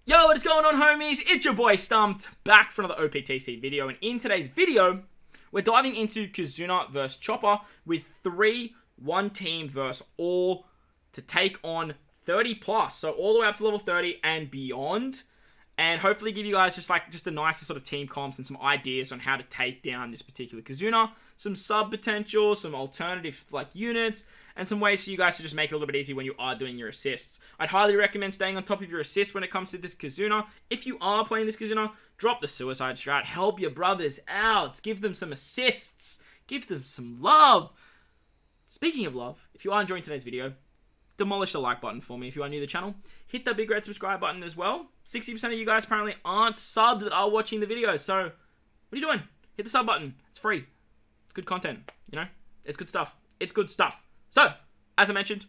Yo, what is going on, homies? It's your boy Stumped, back for another OPTC video, and in today's video, we're diving into KIZUNA vs Chopper with 3 one-team versus all to take on 30 plus, so all the way up to level 30 and beyond, and hopefully give you guys just a nicer sort of team comps and some ideas on how to take down this particular KIZUNA, some sub potential, some alternative units, and some ways for you guys to just make it a little bit easier when you are doing your assists. I'd highly recommend staying on top of your assists when it comes to this KIZUNA. If you are playing this KIZUNA, drop the suicide strat, help your brothers out, give them some assists, give them some love. Speaking of love, if you are enjoying today's video, demolish the like button for me. If you are new to the channel, hit that big red subscribe button as well. 60% of you guys apparently aren't subbed that are watching the video, so what are you doing? Hit the sub button. It's free. It's good content, you know? It's good stuff. It's good stuff. So, as I mentioned,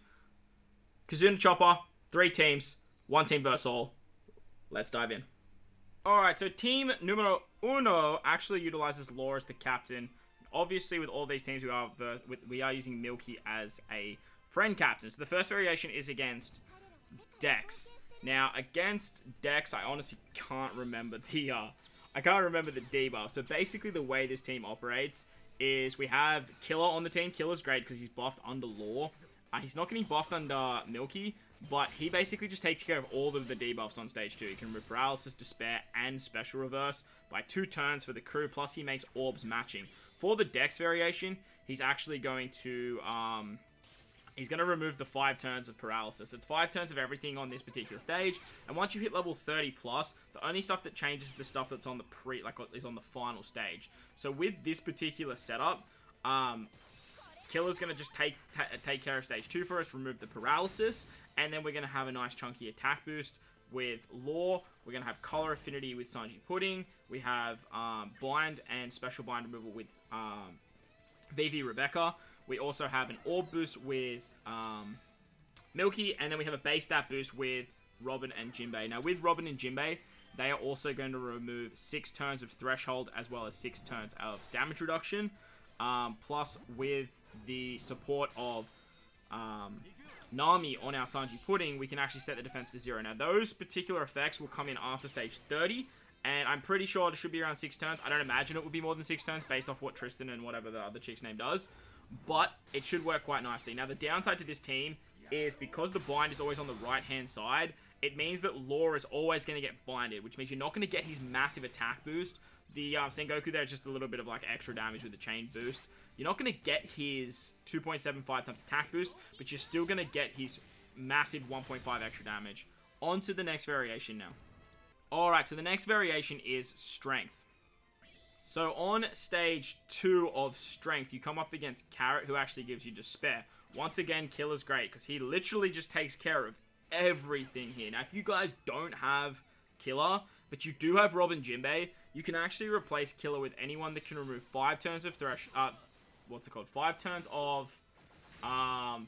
KIZUNA Chopper, 3 teams, 1 team versus all. Let's dive in. Alright, so team numero uno actually utilizes Law as the captain. Obviously, with all these teams, we are using MILKY as a friend captain. So the first variation is against Dex. Now, against Dex, I honestly can't remember the debuffs. But basically, the way this team operates is we have Killer on the team. Killer's great because he's buffed under Law. He's not getting buffed under MILKY, but he basically just takes care of all of the debuffs on stage 2. He can remove Paralysis, Despair, and Special Reverse by 2 turns for the crew, plus he makes orbs matching. For the Dex variation, he's actually going to remove the 5 turns of Paralysis. It's 5 turns of everything on this particular stage, and once you hit level 30 plus, the only stuff that changes is the stuff that's on the is on the final stage. So with this particular setup, Killer's going to just take care of stage 2 for us, remove the Paralysis, and then we're going to have a nice chunky attack boost with Law. We're going to have Color Affinity with Sanji Pudding. We have Bind and Special Bind removal with VIVI Rebecca. We also have an Orb boost with MILKY, and then we have a base stat boost with Robin and Jinbei. Now, with Robin and Jinbei, they are also going to remove 6 turns of Threshold as well as 6 turns of damage reduction. Plus, with the support of Nami on our Sanji Pudding, we can actually set the defense to 0. Now, those particular effects will come in after stage 30, and I'm pretty sure it should be around 6 turns. I don't imagine it would be more than 6 turns based off what Tristan and whatever the other chick's name does, but it should work quite nicely. Now, the downside to this team is because the bind is always on the right-hand side, it means that Law is always going to get binded, which means you're not going to get his massive attack boost. The Sengoku there is just a little bit of extra damage with the chain boost. You're not going to get his 2.75 times attack boost, but you're still going to get his massive 1.5 extra damage. On to the next variation now. Alright, so the next variation is Strength. So on stage 2 of Strength, you come up against Carrot, who actually gives you Despair. Once again, Killer's great, because he literally just takes care of everything here. Now, if you guys don't have Killer, but you do have Robin Jinbei, you can actually replace Killer with anyone that can remove 5 turns of 5 turns of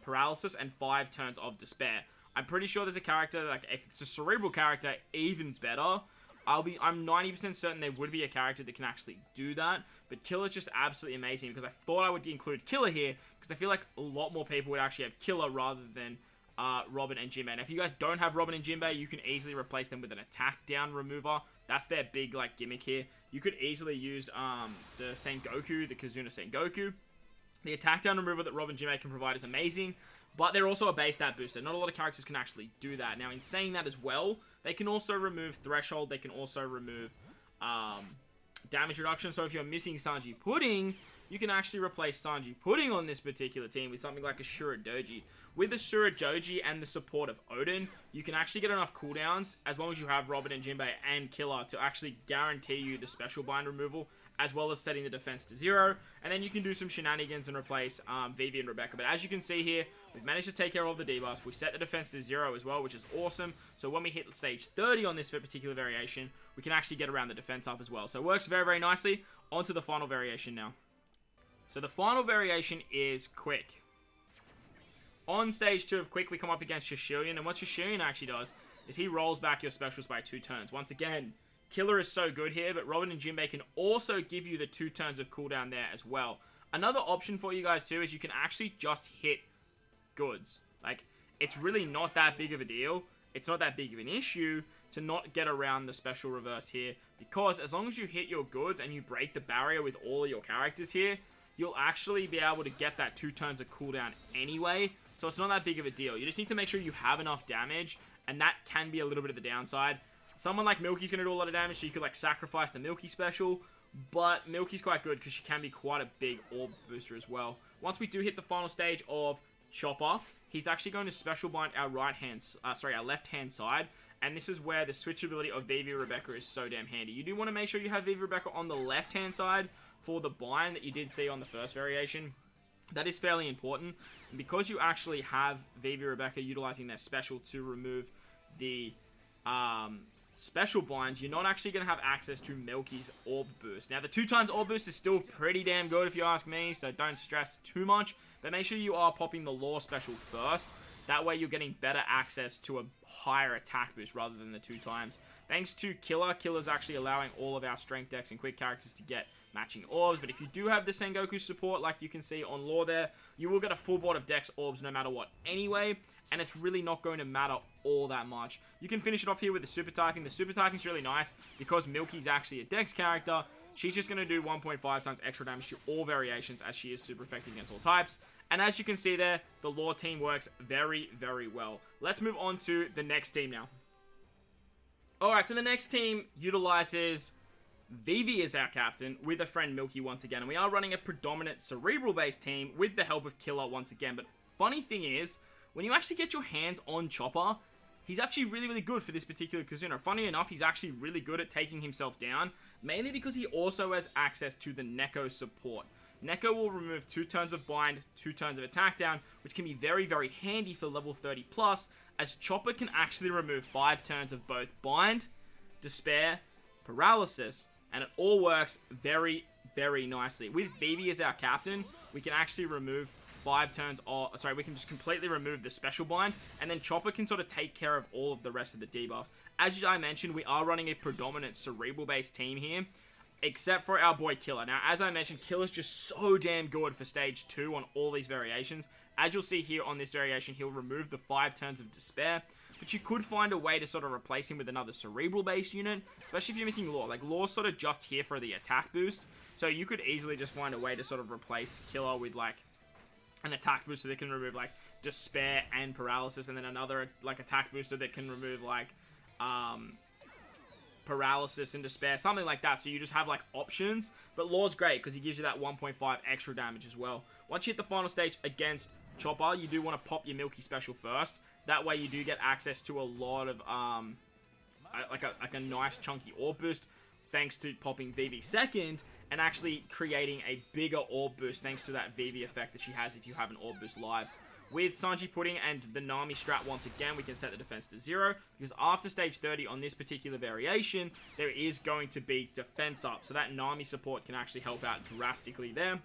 Paralysis and 5 turns of Despair. I'm pretty sure there's a character, if it's a Cerebral character, even better. I'm 90% certain there would be a character that can actually do that, but Killer's just absolutely amazing, because I thought I would include Killer here, because I feel like a lot more people would actually have Killer rather than Robin and Jinbei. Now, if you guys don't have Robin and Jinbei, you can easily replace them with an attack down remover. That's their big gimmick here. You could easily use the Sengoku, the KIZUNA Sengoku. The attack down remover that Robin and Jinbei can provide is amazing, but they're also a base stat booster. Not a lot of characters can actually do that. Now, in saying that as well, they can also remove Threshold. They can also remove damage reduction. So if you're missing Sanji Pudding, you can actually replace Sanji Pudding on this particular team with something like a Shuradoji. With the Shuradoji and the support of Odin, you can actually get enough cooldowns, as long as you have Robin and Jinbei and Killer, to actually guarantee you the special bind removal, as well as setting the defense to 0. And then you can do some shenanigans and replace Vivi and Rebecca. But as you can see here, we've managed to take care of all the debuffs. We set the defense to 0 as well, which is awesome. So when we hit stage 30 on this particular variation, we can actually get around the defense up as well. So it works very, very nicely. On to the final variation now. So the final variation is Quick. On stage 2 of Quick, we come up against Shishillion, and what Shishillion actually does is he rolls back your specials by 2 turns. Once again, Killer is so good here, but Robin and Jinbei can also give you the 2 turns of cooldown there as well. Another option for you guys too is you can actually just hit goods. It's really not that big of a deal. It's not that big of an issue to not get around the special reverse here, because as long as you hit your goods and you break the barrier with all of your characters here, you'll actually be able to get that 2 turns of cooldown anyway, so it's not that big of a deal. You just need to make sure you have enough damage, and that can be a little bit of the downside. Someone like MILKY's going to do a lot of damage, so you could like sacrifice the MILKY special, but MILKY's quite good because she can be quite a big orb booster as well. Once we do hit the final stage of Chopper, he's actually going to special bind our our left-hand side, and this is where the switchability of VIVI Rebecca is so damn handy. You do want to make sure you have VIVI Rebecca on the left-hand side for the bind that you did see on the first variation. That is fairly important, and because you actually have VIVI Rebecca utilizing their special to remove the special bind, you're not actually going to have access to MILKY's orb boost. Now, the 2 times orb boost is still pretty damn good if you ask me, so don't stress too much, but make sure you are popping the Law special first. That way you're getting better access to a higher attack boost rather than the 2 times. Thanks to Killer, Killer's actually allowing all of our strength decks and quick characters to get matching orbs, but if you do have the Sengoku support, like you can see on Law there, you will get a full board of dex orbs no matter what anyway, and it's really not going to matter all that much. You can finish it off here with the Super Tyking. The Super Tyking is really nice because MILKY's actually a dex character. She's just going to do 1.5 times extra damage to all variations as she is super effective against all types. And as you can see there, the Law team works very, very well. Let's move on to the next team now. Alright, so the next team utilizes VIVI as our captain with a friend MILKY once again. And we are running a predominant cerebral-based team with the help of Killer once again. But funny thing is, when you actually get your hands on Chopper, he's actually really, really good for this particular KIZUNA. Funny enough, he's actually really good at taking himself down, mainly because he also has access to the Neko support. Neko will remove 2 turns of bind, 2 turns of attack down, which can be very, very handy for level 30 plus, as Chopper can actually remove 5 turns of both bind, despair, paralysis, and it all works very, very nicely. With VIVI as our captain, we can actually remove 5 turns, we can just completely remove the special bind, and then Chopper can sort of take care of all of the rest of the debuffs. As I mentioned, we are running a predominant cerebral-based team here, except for our boy Killer. Now, as I mentioned, Killer's just so damn good for stage 2 on all these variations. As you'll see here on this variation, he'll remove the 5 turns of despair, but you could find a way to sort of replace him with another cerebral-based unit, especially if you're missing Law. Like, Law's sort of just here for the attack boost, so you could easily just find a way to sort of replace Killer with, like, an attack booster that can remove, like, despair and paralysis, and then another, like, attack booster that can remove, like, paralysis and despair, something like that. So you just have, like, options, but Law's great because he gives you that 1.5 extra damage as well. Once you hit the final stage against Chopper, you do want to pop your MILKY special first. That way you do get access to a lot of, like a nice chunky orb boost, thanks to popping VIVI second, and actually creating a bigger orb boost thanks to that VIVI effect that she has if you have an orb boost live. With Sanji Pudding and the Nami strat once again, we can set the defense to 0, because after stage 30 on this particular variation, there is going to be defense up, so that Nami support can actually help out drastically there.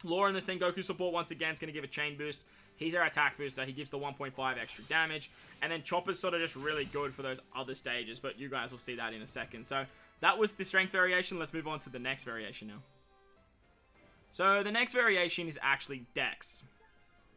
Law and the Sengoku support once again is going to give a chain boost. He's our attack booster, he gives the 1.5 extra damage, and then Chopper's sort of just really good for those other stages, but you guys will see that in a second. So that was the strength variation. Let's move on to the next variation now. So the next variation is actually Dex.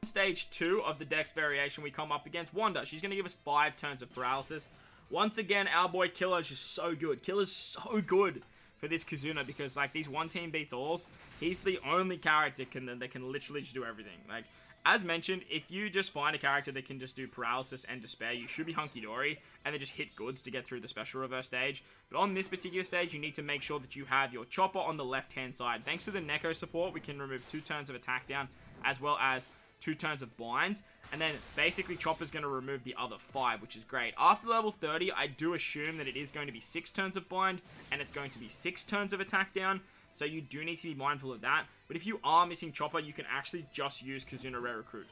Stage 2 of the Dex variation, we come up against WANDA. She's going to give us 5 turns of paralysis. Once again, our boy Killer is just so good. Killer's so good for this KIZUNA because, like, these one team beats alls, he's the only character that can literally just do everything. Like, as mentioned, if you just find a character that can just do paralysis and despair, you should be hunky-dory, and then just hit goods to get through the special reverse stage. But on this particular stage, you need to make sure that you have your Chopper on the left-hand side. Thanks to the Neko support, we can remove 2 turns of attack down, as well as 2 turns of binds, and then basically Chopper's going to remove the other 5, which is great. After level 30, I do assume that it is going to be 6 turns of bind, and it's going to be 6 turns of attack down, so you do need to be mindful of that. But if you are missing Chopper, you can actually just use KIZUNA Rare Recruit.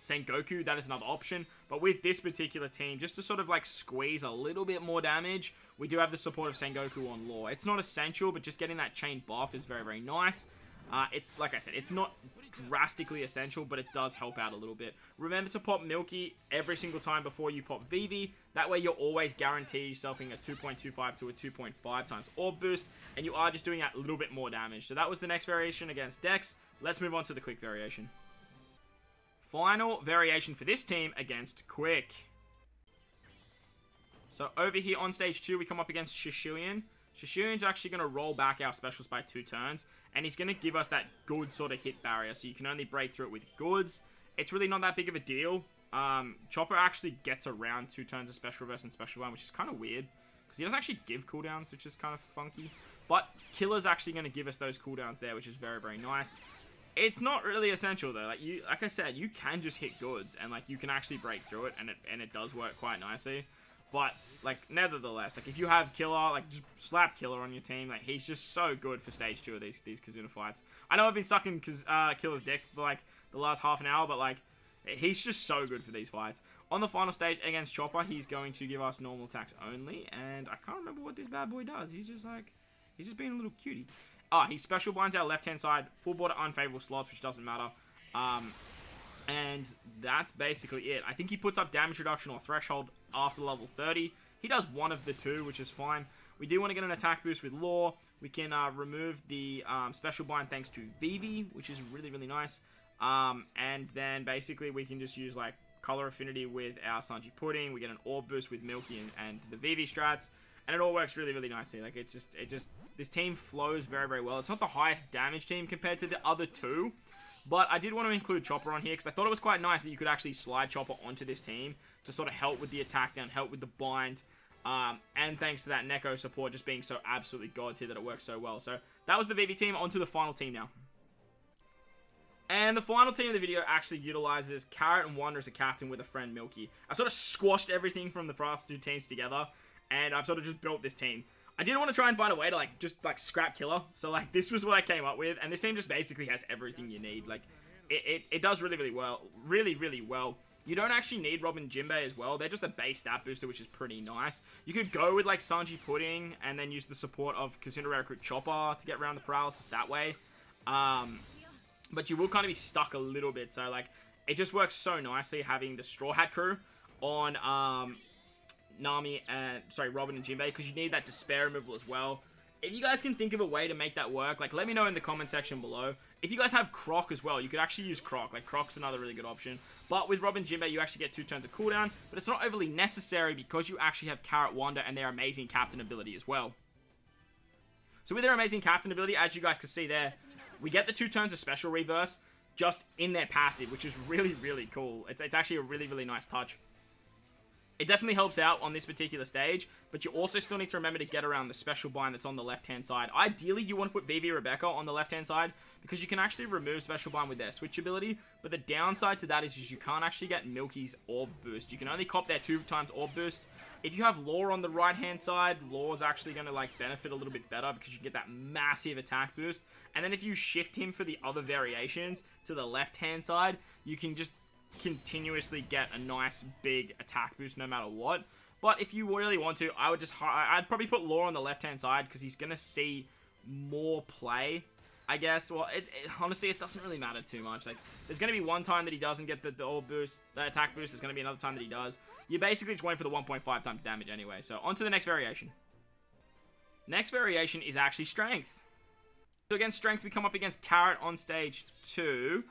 Sengoku, that is another option, but with this particular team, just to sort of like squeeze a little bit more damage, we do have the support of Sengoku on Law. It's not essential, but just getting that chain buff is very, very nice. It's, like I said, it's not drastically essential, but it does help out a little bit. Remember to pop MILKY every single time before you pop VIVI. That way you'll always guarantee yourself in a 2.25 to a 2.5 times orb boost, and you are just doing that little bit more damage. So that was the next variation against Dex. Let's move on to the Quick variation. Final variation for this team against Quick. So over here on stage 2, we come up against Shoutout. Shoutou's actually going to roll back our specials by 2 turns, and he's going to give us that good sort of hit barrier, so you can only break through it with goods. It's really not that big of a deal. Chopper actually gets around 2 turns of special reverse and special one, which is kind of weird, because he doesn't actually give cooldowns, which is kind of funky. But Killer's actually going to give us those cooldowns there, which is very, very nice. It's not really essential though. Like I said, you can just hit goods, and like you can actually break through it, and it does work quite nicely. But like nevertheless, like if you have Killer, like just slap Killer on your team. Like he's just so good for stage 2 of these KIZUNA fights. I know I've been sucking Killer's dick for like the last half an hour, but like he's just so good for these fights. On the final stage against Chopper, he's going to give us normal attacks only, and I can't remember what this bad boy does. He's just being a little cutie. He special binds our left-hand side, full border unfavorable slots, which doesn't matter. And that's basically it. I think he puts up damage reduction or threshold after level 30. He does one of the 2, which is fine. We do want to get an attack boost with Law. We can remove the special bind thanks to VIVI, which is really, really nice. And then basically we can just use like color affinity with our Sanji Pudding. We get an orb boost with Milky and the VIVI strats. And it all works really, really nicely. Like, this team flows very, very well. It's not the highest damage team compared to the other 2. But I did want to include Chopper on here because I thought it was quite nice that you could actually slide Chopper onto this team to sort of help with the attack down, help with the bind. And thanks to that Neko support just being so absolutely god tier that it works so well. So that was the VV team. On to the final team now. And the final team of the video actually utilizes Carrot and WANDA as a captain with a friend Milky. I sort of squashed everything from the first 2 teams together, and I've sort of just built this team. I didn't want to try and find a way to just scrap Killer, so like this was what I came up with, and this team just basically has everything you need. Like it does really, really well, really well. You don't actually need Robin Jinbei as well. They're just a base stat booster, which is pretty nice. You could go with like Sanji Pudding and then use the support of KIZUNA recruit Chopper to get around the paralysis that way. But you will kind of be stuck a little bit, so like it just works so nicely having the Straw Hat crew on Nami and Robin and Jinbei, because you need that despair removal as well. If you guys can think of a way to make that work, like let me know in the comment section below. If you guys have Croc as well, you could actually use Croc. Like Croc's another really good option. But with Robin Jinbei, you actually get 2 turns of cooldown, but it's not overly necessary because you actually have Carrot WANDA and their amazing captain ability as well. So with their amazing captain ability, as you guys can see there, we get the 2 turns of special reverse just in their passive, which is really, really cool. It's actually a really, really nice touch. It definitely helps out on this particular stage, but you also still need to remember to get around the special bind that's on the left-hand side. Ideally, you want to put VIVI Rebecca on the left-hand side, because you can actually remove special bind with their switch ability, but the downside to that is you can't actually get Milky's orb boost. You can only cop their 2 times orb boost. If you have Law on the right-hand side, Law's actually going to like benefit a little bit better because you get that massive attack boost. And then if you shift him for the other variations to the left-hand side, you can just continuously get a nice big attack boost no matter what. But if you really want to, I'd probably put Law on the left-hand side because he's going to see more play, I guess. Well, honestly, it doesn't really matter too much. Like, there's going to be one time that he doesn't get the orb boost, the attack boost. There's going to be another time that he does. You're basically just waiting for the 1.5 times damage anyway. So, on to the next variation. Next variation is actually Strength. So, against Strength, we come up against Carrot on stage 2.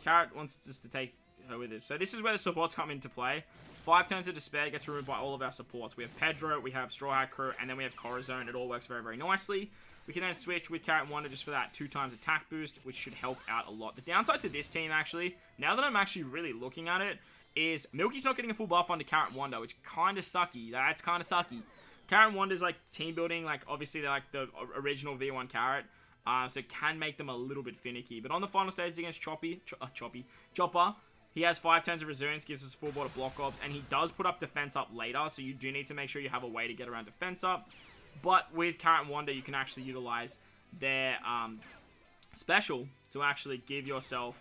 Carrot wants us to take her with it. So, this is where the supports come into play. 5 turns of Despair gets removed by all of our supports. We have Pedro, we have Straw Hat Crew, and then we have Corazon. It all works very, very nicely. We can then switch with Carrot and WANDA just for that 2 times attack boost, which should help out a lot. The downside to this team, actually, now that I'm actually really looking at it, is Milky's not getting a full buff onto Carrot and WANDA, which kind of sucky. That's kind of sucky. Carrot and WANDA's like team building, like obviously they're like the original V1 Carrot, so it can make them a little bit finicky. But on the final stage against Chopper, he has 5 turns of Resilience, gives us full border block ops, and he does put up defense up later, so you do need to make sure you have a way to get around defense up. But with Carrot and WANDA, you can actually utilize their special to actually give yourself,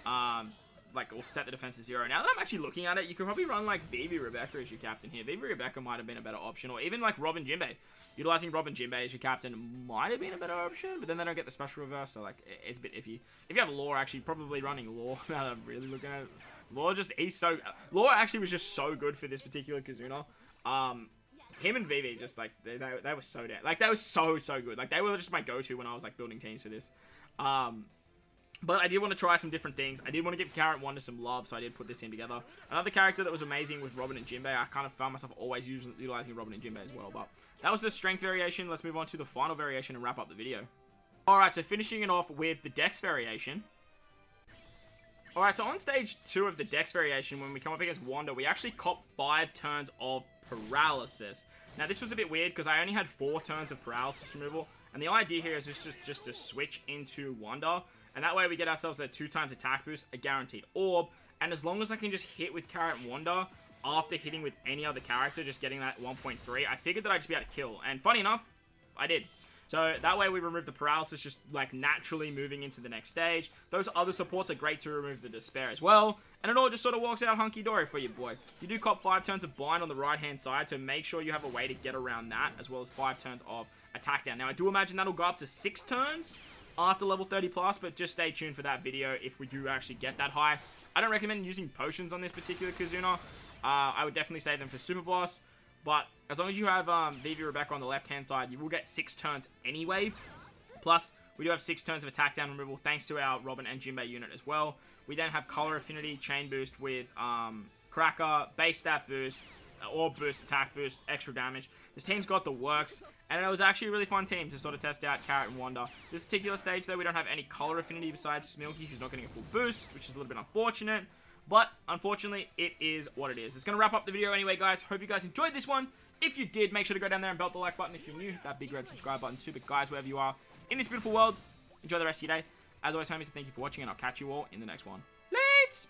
or set the defense to 0. Now that I'm actually looking at it, you could probably run, like, VIVI Rebecca as your captain here. VIVI Rebecca might have been a better option, or even, like, Robin Jinbei. Utilizing Robin Jinbei as your captain might have been a better option, but then they don't get the special reverse, so, like, it's a bit iffy. If you have Law, actually, probably running Law, now that I'm really looking at it. Law actually was just so good for this particular KIZUNA. Him and VV just, like, they were so damn, like, they were so good. Like, they were just my go-to when I was, like, building teams for this. But But I did want to try some different things. I did want to give Carrot Wanda some love, so I did put this in together. Another character that was amazing was Robin and Jinbei. I kind of found myself always utilizing Robin and Jinbei as well. But that was the strength variation. Let's move on to the final variation and wrap up the video. Alright, so finishing it off with the Dex variation. Alright, so on stage 2 of the Dex variation, when we come up against Wanda, we actually copped 5 turns of paralysis. Now, this was a bit weird because I only had 4 turns of paralysis removal. And the idea here is just to switch into Wanda. And that way we get ourselves a 2 times attack boost, a guaranteed orb. And as long as I can just hit with Carrot Wanda after hitting with any other character, just getting that 1.3, I figured that I'd just be able to kill. And funny enough, I did. So that way we remove the paralysis, just like naturally moving into the next stage. Those other supports are great to remove the despair as well. And it all just sort of walks out hunky-dory for you, boy. You do cop 5 turns of bind on the right-hand side, so make sure you have a way to get around that, as well as 5 turns of attack down. Now, I do imagine that'll go up to 6 turns after level 30 plus, but just stay tuned for that video if we do actually get that high. I don't recommend using potions on this particular KIZUNA. I would definitely save them for Super Boss, but as long as you have VIVI Rebecca on the left-hand side, you will get 6 turns anyway. Plus, we do have 6 turns of attack down removal thanks to our Robin and Jinbei unit as well. We then have Color Affinity, Chain Boost with Cracker, Base Stat Boost, Orb Boost, Attack Boost, extra damage. This team's got the works, and it was actually a really fun team to sort of test out Carrot and Wanda. This particular stage, though, we don't have any Color Affinity besides MILKY, who's not getting a full boost, which is a little bit unfortunate. But, unfortunately, it is what it is. It's going to wrap up the video anyway, guys. Hope you guys enjoyed this one. If you did, make sure to go down there and belt the like button if you're new. That big red subscribe button too. But, guys, wherever you are in this beautiful world, enjoy the rest of your day. As always, homies, thank you for watching, and I'll catch you all in the next one. Lates!